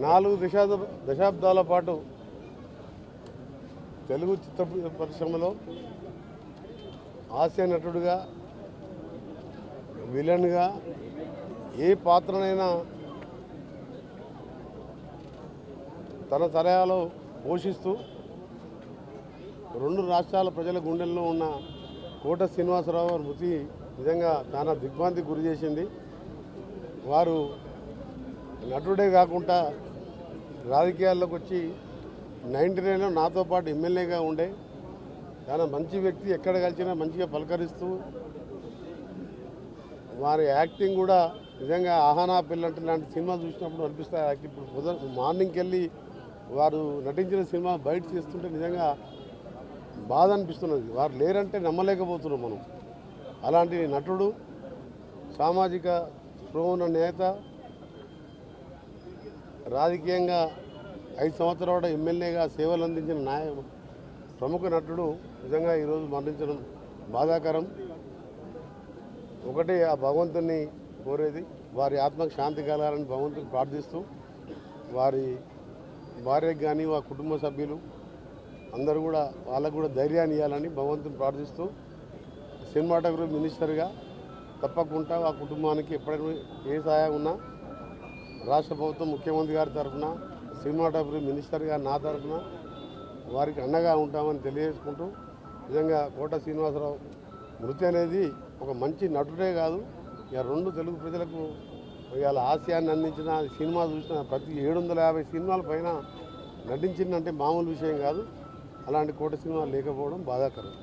4 దశాబ్దాల పాటు తెలుగు చిత్ర పరిశ్రమలో హాస్య నటుడిగా, విలన్గా ఏ పాత్రనైనా తన తరహాలో పోషిస్తూ 2 రాష్ట్రాల ప్రజల గుండెల్లో ఉన్న కోట శ్రీనివాసరావు గారి మృతి నిజంగా చాలా దిగ్భ్రాంతికి గురి చేసింది. వారు నటుడే కాకుండా రాజకీయాల్లోకి వచ్చి 99లో నాతో పాటు ఎమ్మెల్యేగా ఉండే చాలా మంచి వ్యక్తి. ఎక్కడ కలిసినా మంచిగా పలకరిస్తూ, వారి యాక్టింగ్ కూడా నిజంగా ఆహానా పిల్లంటే లాంటి సినిమా చూసినప్పుడు అనిపిస్తాయి. ఇప్పుడు మార్నింగ్కి వెళ్ళి వారు నటించిన సినిమా బయట చేస్తుంటే నిజంగా బాధ అనిపిస్తున్నది. వారు లేరంటే నమ్మలేకపోతున్నాం మనం. అలాంటి నటుడు, సామాజిక స్పృహ ఉన్న నేత, రాజకీయంగా 5 సంవత్సరాల ఎమ్మెల్యేగా సేవలు అందించిన ప్రముఖ నటుడు నిజంగా ఈరోజు మరణించడం బాధాకరం. ఒకటే ఆ భగవంతుని కోరేది, వారి ఆత్మకు శాంతి కలగాలని భగవంతుని ప్రార్థిస్తూ, వారి భార్యకు కానీ వారి కుటుంబ సభ్యులు అందరూ కూడా వాళ్ళకు కూడా ధైర్యాన్ని ఇవ్వాలని భగవంతుని ప్రార్థిస్తూ, సినిమాటోగ్రఫీ మినిస్టర్గా తప్పకుండా ఆ కుటుంబానికి ఎప్పుడైనా ఏ సహాయం ఉన్నా రాష్ట్ర ప్రభుత్వం, ముఖ్యమంత్రి గారి తరఫున, సినిమాటోగ్రఫీ మినిస్టర్గా నా తరఫున వారికి అండగా ఉంటామని తెలియజేసుకుంటూ, నిజంగా కోట శ్రీనివాసరావు మృతి అనేది ఒక మంచి నటుడే కాదు, ఇక 2 తెలుగు ప్రజలకు ఇవాళ హాస్యాన్ని అందించిన సినిమా చూసిన ప్రతి 750 సినిమాల పైన నటించిందంటే మామూలు విషయం కాదు. అలాంటి కోట సినిమా లేకపోవడం బాధాకరం.